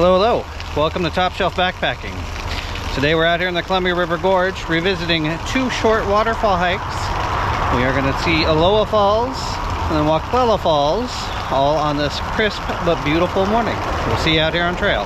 Hello, hello. Welcome to Top Shelf Backpacking. Today we're out here in the Columbia River Gorge revisiting two short waterfall hikes. We are going to see Elowah Falls and Wahclella Falls all on this crisp but beautiful morning. We'll see you out here on trail.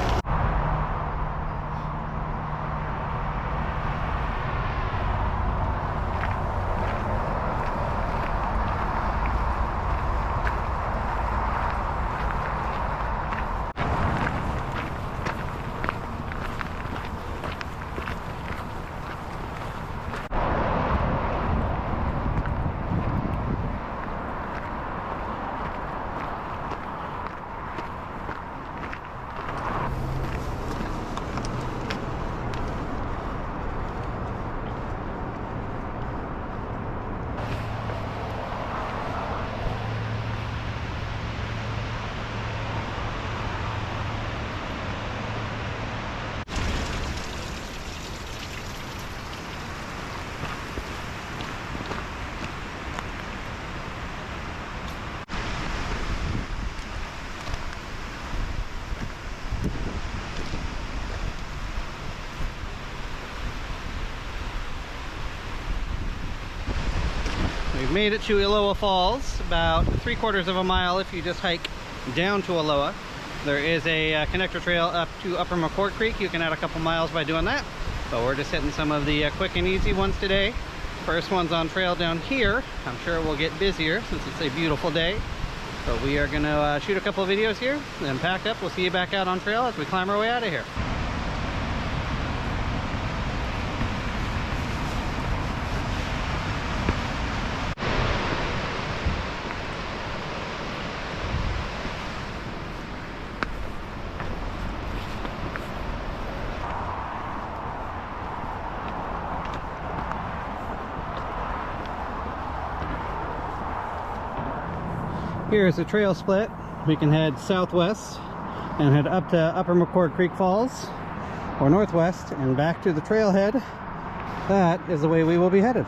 We've made it to Elowah Falls, about 3/4 of a mile if you just hike down to Elowah. There is a connector trail up to Upper McCord Creek. You can add a couple miles by doing that, but we're just hitting some of the quick and easy ones today. First one's on trail down here. I'm sure it will get busier since it's a beautiful day, but we are going to shoot a couple of videos here, then pack up. We'll see you back out on trail as we climb our way out of here. Here's the trail split. We can head southwest and head up to Upper McCord Creek Falls, or northwest and back to the trailhead. That is the way we will be headed.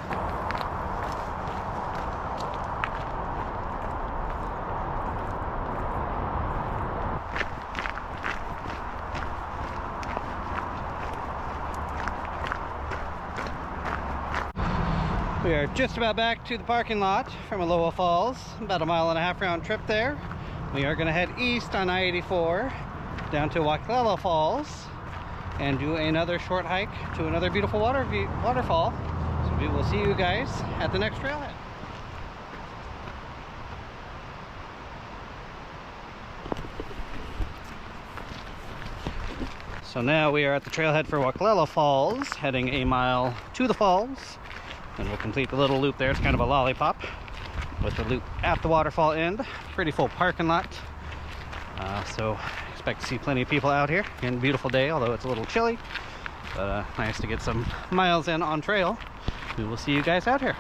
We are just about back to the parking lot from Elowah Falls, about a 1.5 mile round trip there. We are going to head east on I-84 down to Wahclella Falls and do another short hike to another beautiful waterfall. So we will see you guys at the next trailhead. So now we are at the trailhead for Wahclella Falls, heading a mile to the falls. And we'll complete the little loop there. It's kind of a lollipop with the loop at the waterfall end. Pretty full parking lot. So expect to see plenty of people out here. Again, beautiful day, although it's a little chilly. But nice to get some miles in on trail. We will see you guys out here.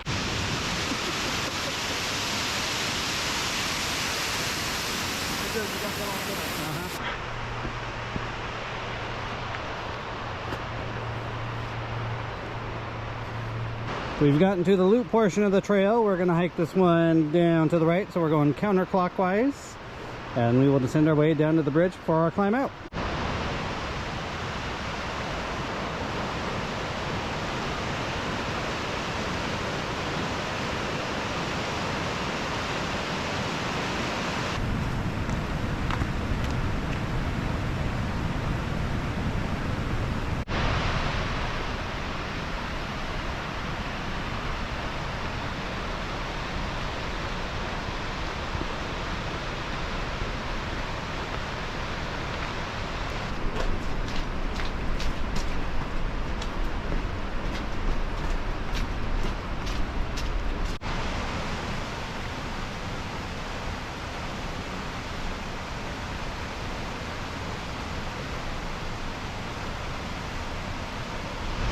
We've gotten to the loop portion of the trail. We're going to hike this one down to the right, so we're going counterclockwise, and we will descend our way down to the bridge for our climb out.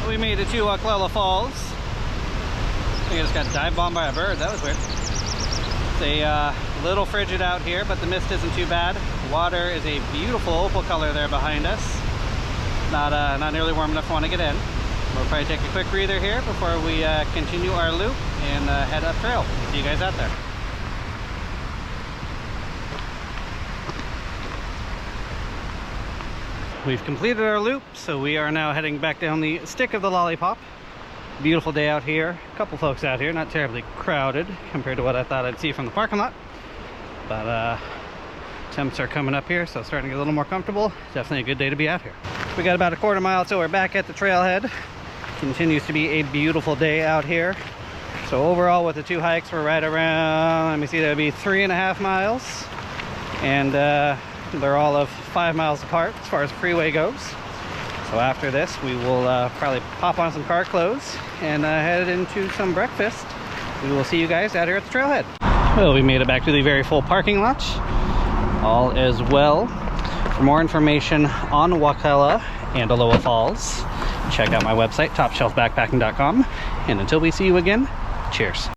We made it to Wahclella Falls. I think I just got dive bombed by a bird. That was weird. It's a little frigid out here, but the mist isn't too bad. The water is a beautiful opal color there behind us. Not nearly warm enough to want to get in. We'll probably take a quick breather here before we continue our loop and head up trail. See you guys out there. we've completed our loop, so we are now heading back down the Stick of the Lollipop. Beautiful day out here. A couple folks out here, not terribly crowded compared to what I thought I'd see from the parking lot. But temps are coming up here, so it's starting to get a little more comfortable. Definitely a good day to be out here. We got about a quarter mile till we're back at the trailhead. Continues to be a beautiful day out here. So overall with the two hikes, we're right around, let me see, that would be 3.5 miles. And they're all of 5 miles apart as far as the freeway goes. So after this, we will probably pop on some car clothes and head into some breakfast. We will see you guys out here at the trailhead. Well, we made it back to the very full parking lot. All is well. For more information on Wahclella and Elowah Falls, check out my website, topshelfbackpacking.com. And until we see you again, cheers.